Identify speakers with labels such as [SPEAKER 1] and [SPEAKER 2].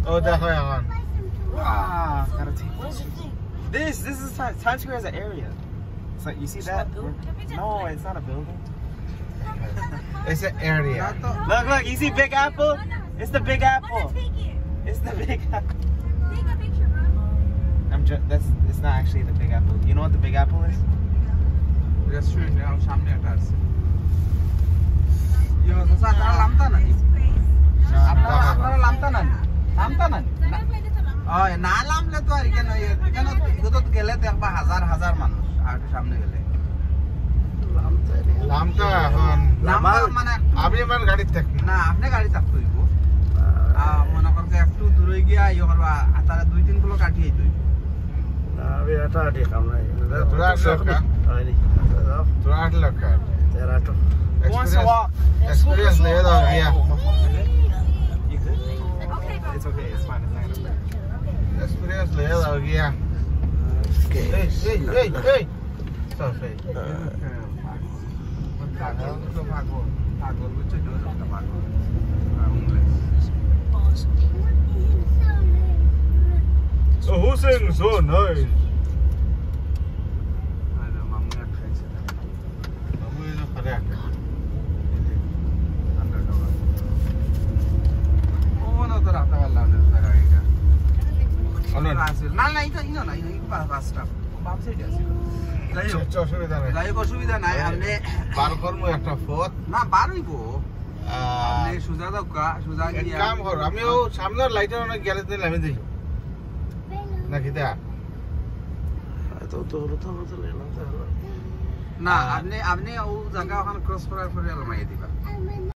[SPEAKER 1] Oh, দেখো এখন।
[SPEAKER 2] Gotta take pictures. This is Times Square as an area. It's like you see that? No, it's not a building.
[SPEAKER 1] It's an area.
[SPEAKER 2] Look, you see Big Apple? It's the Big Apple. It's the Big Apple.
[SPEAKER 3] Take a picture, bro.
[SPEAKER 2] It's not actually the Big Apple. You know what the Big Apple is?
[SPEAKER 4] Restaurant এর সামনে একটা আছে ইয়া সাসা লামতা না আপনারা লামতা না ওই না লামলে তো আর কেন এখানে তো গেলে দেখবা হাজার হাজার মানুষ আর সামনে গেলে
[SPEAKER 1] নামটা এখন
[SPEAKER 4] মানে
[SPEAKER 1] আপনি আমার গাড়ি থাকবেন
[SPEAKER 4] না আপনি গাড়ি থাকতে হইব মনে করতে একটু দূরে গিয়া ইয়ে করবা তারা 2-3 কিলো কাটিয়ে হইব
[SPEAKER 5] না আমি এটা আটি কাম নাই
[SPEAKER 1] তোরা আসলে
[SPEAKER 5] হয়নি
[SPEAKER 1] তোরা আসলে
[SPEAKER 5] তেরা তো
[SPEAKER 2] Who wants to walk?
[SPEAKER 1] experience ले दो भैया
[SPEAKER 2] You good? It's okay. It's fine. It's not gonna break.
[SPEAKER 1] experience ले दो भैया hey stop hey
[SPEAKER 4] পাগল তো পাগল বুঝছো তো পাগল
[SPEAKER 1] so who sings so nice
[SPEAKER 4] অসুবিধা নাই আপনি
[SPEAKER 1] বার করবো একটা ফোত
[SPEAKER 4] না বার হইব আপনি সুজা দাও সুজা গিয়া
[SPEAKER 1] কাম কর আমিও সামনের লাইটের অনেক গেলে দিন আমি দিই নাকি দা
[SPEAKER 5] তো তো তো তো
[SPEAKER 4] না আপনি ও জায়গা ওখানে ক্রস করার পরে মাইয়ে দিবা